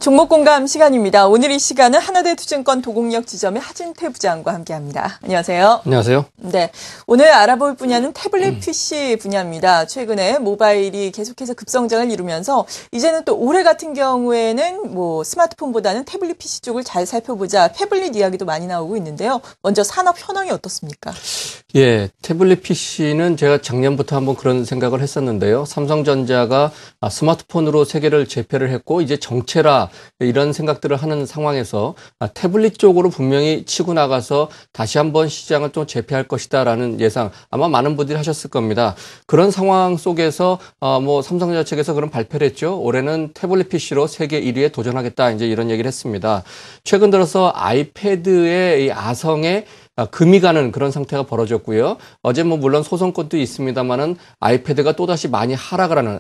종목 공감 시간입니다. 오늘 이 시간은 하나대투증권 도곡역 지점의 하진태 부장과 함께합니다. 안녕하세요. 안녕하세요. 네, 오늘 알아볼 분야는 태블릿 PC 분야입니다. 최근에 모바일이 계속해서 급성장을 이루면서 이제는 또 올해 같은 경우에는 스마트폰보다는 태블릿 PC 쪽을 잘 살펴보자 태블릿 이야기도 많이 나오고 있는데요. 먼저 산업 현황이 어떻습니까? 예, 태블릿 PC는 제가 작년부터 한번 그런 생각을 했었는데요. 삼성전자가 스마트폰으로 세계를 제패를 했고 이제 정체라 이런 생각들을 하는 상황에서 태블릿 쪽으로 분명히 치고 나가서 다시 한번 시장을 좀 제패할 것이다라는 예상 아마 많은 분들이 하셨을 겁니다. 그런 상황 속에서 삼성전자 측에서 그런 발표를 했죠. 올해는 태블릿 PC로 세계 1위에 도전하겠다 이제 이런 얘기를 했습니다. 최근 들어서 아이패드의 이 아성에 금이 가는 그런 상태가 벌어졌고요. 어제 물론 소송권도 있습니다만은 아이패드가 또다시 많이 하락을 하는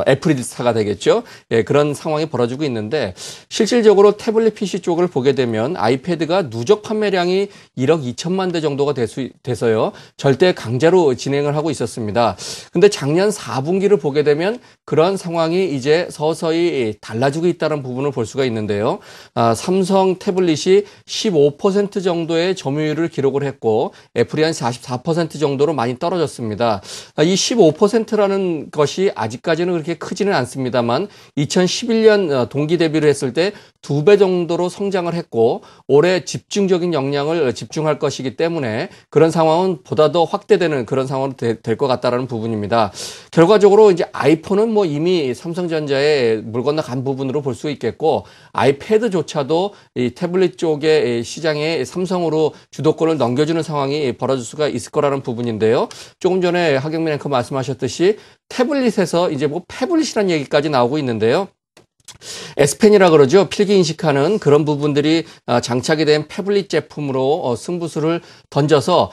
애플리스타가 되겠죠. 예, 그런 상황이 벌어지고 있는데 실질적으로 태블릿 PC 쪽을 보게 되면 아이패드가 누적 판매량이 1억 2천만 대 정도가 돼서요. 절대 강자로 진행을 하고 있었습니다. 근데 작년 4분기를 보게 되면 그런 상황이 이제 서서히 달라지고 있다는 부분을 볼 수가 있는데요. 삼성 태블릿이 15% 정도의 점유율을 기록을 했고 애플이 한 44% 정도로 많이 떨어졌습니다. 이 15%라는 것이 아직까지는 그렇게 크지는 않습니다만 2011년 동기 대비를 했을 때 2배 정도로 성장을 했고 올해 집중적인 역량을 집중할 것이기 때문에 그런 상황은 보다 더 확대되는 그런 상황으로 될 것 같다라는 부분입니다. 결과적으로 이제 아이폰은 이미 삼성전자의 물 건너간 부분으로 볼 수 있겠고 아이패드조차도 이 태블릿 쪽의 시장에 삼성으로 주도권을 넘겨주는 상황이 벌어질 수가 있을 거라는 부분인데요. 조금 전에 하경민 앵커 말씀하셨듯이 태블릿에서 이제 패블릿이라는 얘기까지 나오고 있는데요. S펜이라 그러죠. 필기 인식하는 그런 부분들이 장착이 된 태블릿 제품으로 승부수를 던져서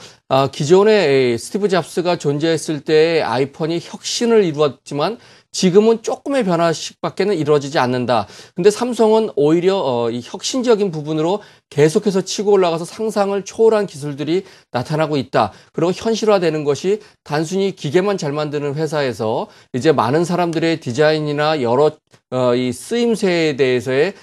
기존에 스티브 잡스가 존재했을 때의 아이폰이 혁신을 이루었지만 지금은 조금의 변화씩밖에는 이루어지지 않는다. 근데 삼성은 오히려 이 혁신적인 부분으로 계속해서 치고 올라가서 상상을 초월한 기술들이 나타나고 있다. 그리고 현실화되는 것이 단순히 기계만 잘 만드는 회사에서 이제 많은 사람들의 디자인이나 여러 이 쓰임새에 대해서의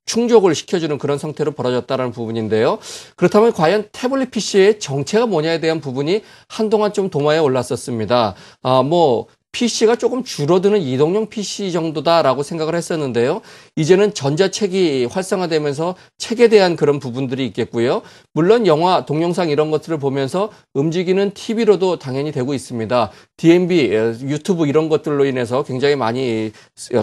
충족을 시켜주는 그런 상태로 벌어졌다는 부분인데요. 그렇다면 과연 태블릿 PC의 정체가 뭐냐에 대한 부분이 한동안 좀 도마에 올랐었습니다. PC가 조금 줄어드는 이동용 PC 정도다라고 생각을 했었는데요. 이제는 전자책이 활성화되면서 책에 대한 그런 부분들이 있겠고요. 물론 영화, 동영상 이런 것들을 보면서 움직이는 TV로도 당연히 되고 있습니다. DMB, 유튜브 이런 것들로 인해서 굉장히 많이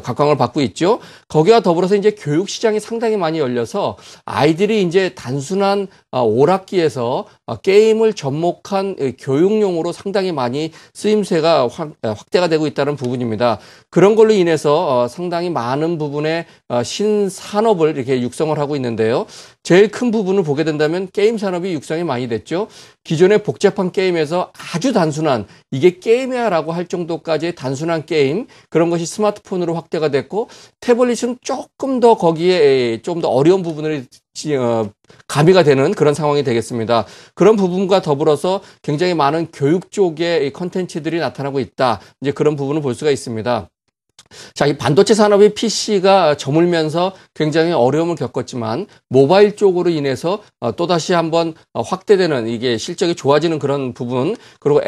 각광을 받고 있죠. 거기와 더불어서 이제 교육 시장이 상당히 많이 열려서 아이들이 이제 단순한 오락기에서 게임을 접목한 교육용으로 상당히 많이 쓰임새가 확대가 되고 있다는 부분입니다. 그런 걸로 인해서 상당히 많은 부분의 신산업을 이렇게 육성을 하고 있는데요. 제일 큰 부분을 보게 된다면 게임 산업이 육성이 많이 됐죠. 기존의 복잡한 게임에서 아주 단순한 이게 게임이야라고 할 정도까지의 단순한 게임 그런 것이 스마트폰으로 확대가 됐고 태블릿은 조금 더 거기에 좀 더 어려운 부분을 가미가 되는 그런 상황이 되겠습니다. 그런 부분과 더불어서 굉장히 많은 교육 쪽의 컨텐츠들이 나타나고 있다. 이제 그런 부분을 볼 수가 있습니다. 자, 이 반도체 산업의 PC가 저물면서 굉장히 어려움을 겪었지만 모바일 쪽으로 인해서 또다시 한번 확대되는 이게 실적이 좋아지는 그런 부분 그리고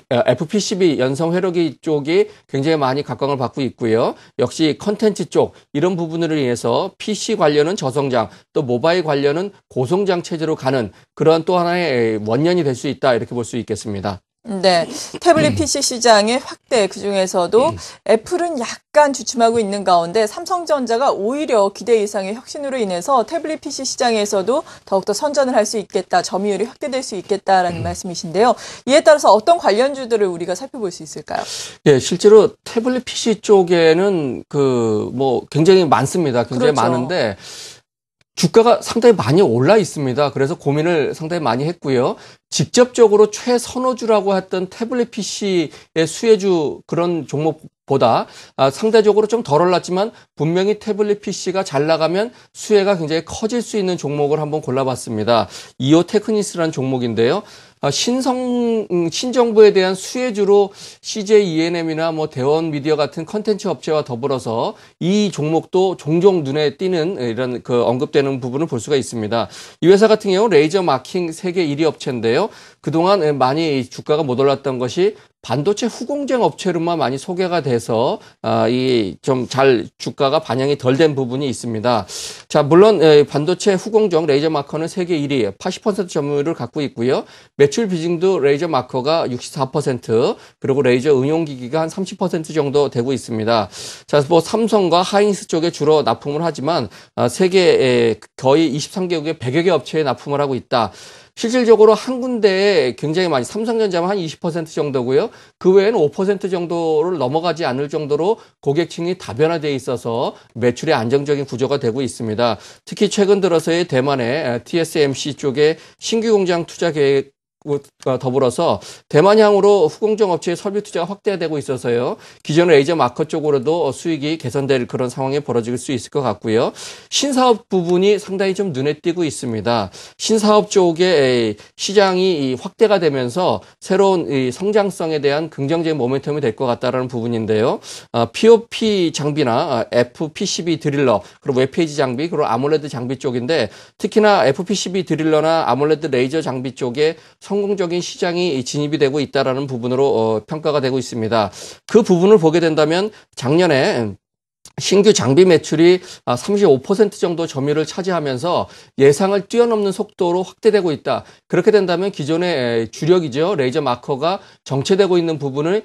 FPCB 연성 회로기 쪽이 굉장히 많이 각광을 받고 있고요. 역시 컨텐츠 쪽 이런 부분으로 인해서 PC 관련은 저성장 또 모바일 관련은 고성장 체제로 가는 그런 또 하나의 원년이 될 수 있다 이렇게 볼 수 있겠습니다. 네, 태블릿 PC 시장의 확대 그중에서도 애플은 약간 주춤하고 있는 가운데 삼성전자가 오히려 기대 이상의 혁신으로 인해서 태블릿 PC 시장에서도 더욱더 선전을 할 수 있겠다, 점유율이 확대될 수 있겠다라는 말씀이신데요. 이에 따라서 어떤 관련주들을 우리가 살펴볼 수 있을까요? 예, 실제로 태블릿 PC 쪽에는 굉장히 많습니다. 굉장히 그렇죠. 많은데 주가가 상당히 많이 올라 있습니다. 그래서 고민을 상당히 많이 했고요. 직접적으로 최선호주라고 했던 태블릿 PC의 수혜주 그런 종목 보다 상대적으로 좀 덜 올랐지만 분명히 태블릿 PC가 잘 나가면 수혜가 굉장히 커질 수 있는 종목을 한번 골라봤습니다. 이오 테크니스라는 종목인데요. 신정부에 대한 수혜주로 CJ ENM이나 뭐 대원 미디어 같은 컨텐츠 업체와 더불어서 이 종목도 종종 눈에 띄는 이런 언급되는 부분을 볼 수가 있습니다. 이 회사 같은 경우 레이저 마킹 세계 1위 업체인데요. 그동안 많이 주가가 못 올랐던 것이 반도체 후공정 업체로만 많이 소개가 돼서 이 좀 잘 주가가 반영이 덜 된 부분이 있습니다. 자, 물론 반도체 후공정 레이저 마커는 세계 1위 80% 점유율을 갖고 있고요. 매출 비중도 레이저 마커가 64%, 그리고 레이저 응용기기가 한 30% 정도 되고 있습니다. 자, 뭐 삼성과 하이닉스 쪽에 주로 납품을 하지만 세계 거의 23개국의 100여 개 업체에 납품을 하고 있다. 실질적으로 한 군데에 굉장히 많이, 삼성전자만 한 20% 정도고요. 그 외에는 5% 정도를 넘어가지 않을 정도로 고객층이 다변화되어 있어서 매출의 안정적인 구조가 되고 있습니다. 특히 최근 들어서의 대만의 TSMC 쪽에 신규 공장 투자 계획 더불어서 대만향으로 후공정 업체의 설비 투자가 확대되고 있어서요. 기존의 레이저 마커 쪽으로도 수익이 개선될 그런 상황이 벌어질 수 있을 것 같고요. 신사업 부분이 상당히 좀 눈에 띄고 있습니다. 신사업 쪽에 시장이 확대가 되면서 새로운 이 성장성에 대한 긍정적인 모멘텀이 될 것 같다라는 부분인데요. POP 장비나 FPCB 드릴러, 그리고 웹페이지 장비, 그리고 아몰레드 장비 쪽인데 특히나 FPCB 드릴러나 아몰레드 레이저 장비 쪽에 성공적인 시장이 진입이 되고 있다라는 부분으로 평가가 되고 있습니다. 그 부분을 보게 된다면 작년에 신규 장비 매출이 35% 정도 점유율을 차지하면서 예상을 뛰어넘는 속도로 확대되고 있다. 그렇게 된다면 기존의 주력이죠. 레이저 마커가 정체되고 있는 부분을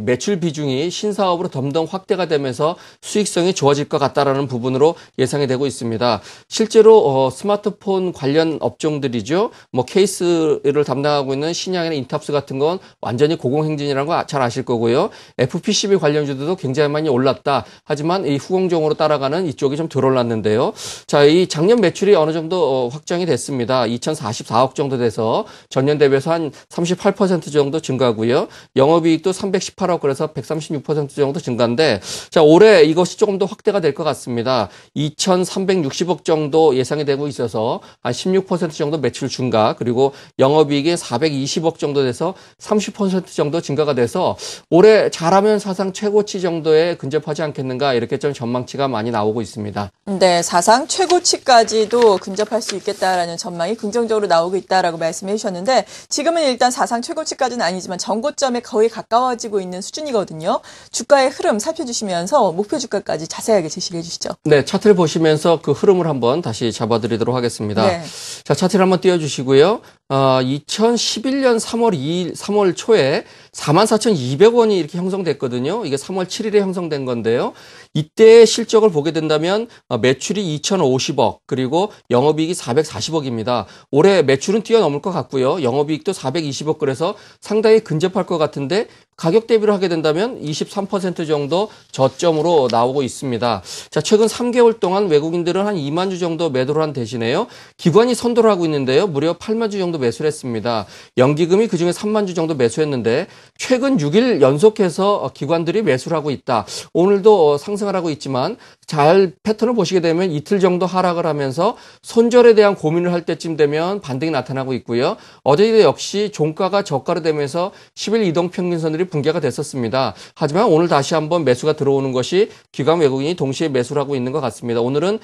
매출 비중이 신사업으로 덤덤 확대가 되면서 수익성이 좋아질 것 같다라는 부분으로 예상이 되고 있습니다. 실제로 스마트폰 관련 업종들이죠. 뭐 케이스를 담당하고 있는 신양이나 인탑스 같은 건 완전히 고공행진이라는 거 잘 아실 거고요. FPCB 관련주들도 굉장히 많이 올랐다. 하지만 이 후공정으로 따라가는 이쪽이 좀 덜 올랐는데요. 자, 이 작년 매출이 어느 정도 확정이 됐습니다. 2044억 정도 돼서 전년 대비해서 한 38% 정도 증가고요. 영업이익도 318억, 그래서 136% 정도 증가인데, 자, 올해 이것이 조금 더 확대가 될 것 같습니다. 2,360억 정도 예상이 되고 있어서 한 16% 정도 매출 증가, 그리고 영업이익이 420억 정도 돼서 30% 정도 증가가 돼서 올해 잘하면 사상 최고치 정도에 근접하지 않겠는가, 이렇게 좀 전망치가 많이 나오고 있습니다. 네, 사상 최고치까지도 근접할 수 있겠다라는 전망이 긍정적으로 나오고 있다라고 말씀해 주셨는데, 지금은 일단 사상 최고치까지는 아니지만 전고점에 거의 가까워지고 있는 수준이거든요. 주가의 흐름 살펴주시면서 목표 주가까지 자세하게 제시해 주시죠. 네, 차트를 보시면서 그 흐름을 한번 다시 잡아드리도록 하겠습니다. 네. 자, 차트를 한번 띄워주시고요. 2011년 3월 초에 44,200원이 이렇게 형성됐거든요. 이게 3월 7일에 형성된 건데요. 이때 실적을 보게 된다면 매출이 2,050억, 그리고 영업이익이 440억입니다. 올해 매출은 뛰어넘을 것 같고요. 영업이익도 420억, 그래서 상당히 근접할 것 같은데 가격 대비를 하게 된다면 23% 정도 저점으로 나오고 있습니다. 자, 최근 3개월 동안 외국인들은 한 2만 주 정도 매도를 한 대신에요. 기관이 선도를 하고 있는데요. 무려 8만 주 정도 매수를 했습니다. 연기금이 그중에 3만 주 정도 매수했는데 최근 6일 연속해서 기관들이 매수를 하고 있다. 오늘도 상승을 하고 있지만 잘 패턴을 보시게 되면 이틀 정도 하락을 하면서 손절에 대한 고민을 할 때쯤 되면 반등이 나타나고 있고요. 어제도 역시 종가가 저가로 되면서 10일 이동평균선들이 붕괴가 됐었습니다. 하지만 오늘 다시 한번 매수가 들어오는 것이 기관 외국인이 동시에 매수를 하고 있는 것 같습니다. 오늘은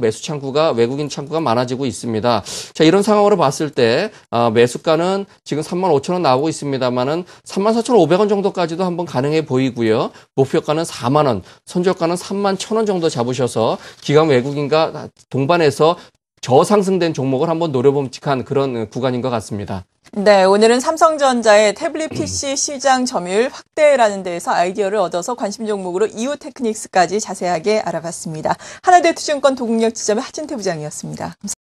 매수 창구가 외국인 창구가 많아지고 있습니다. 자, 이런 상황으로 봤을 때 매수가는 지금 35,000원 나오고 있습니다만은 34,500원 정도까지도 한번 가능해 보이고요. 목표가는 4만 원, 손절가는 31,000원 정도 잡으셔서 기관 외국인과 동반해서 저상승된 종목을 한번 노려봄직한 그런 구간인 것 같습니다. 네, 오늘은 삼성전자의 태블릿 PC 시장 점유율 확대라는 데에서 아이디어를 얻어서 관심 종목으로 이오 테크닉스까지 자세하게 알아봤습니다. 하나대투자증권 도국역 지점의 하진태 부장이었습니다. 감사합니다.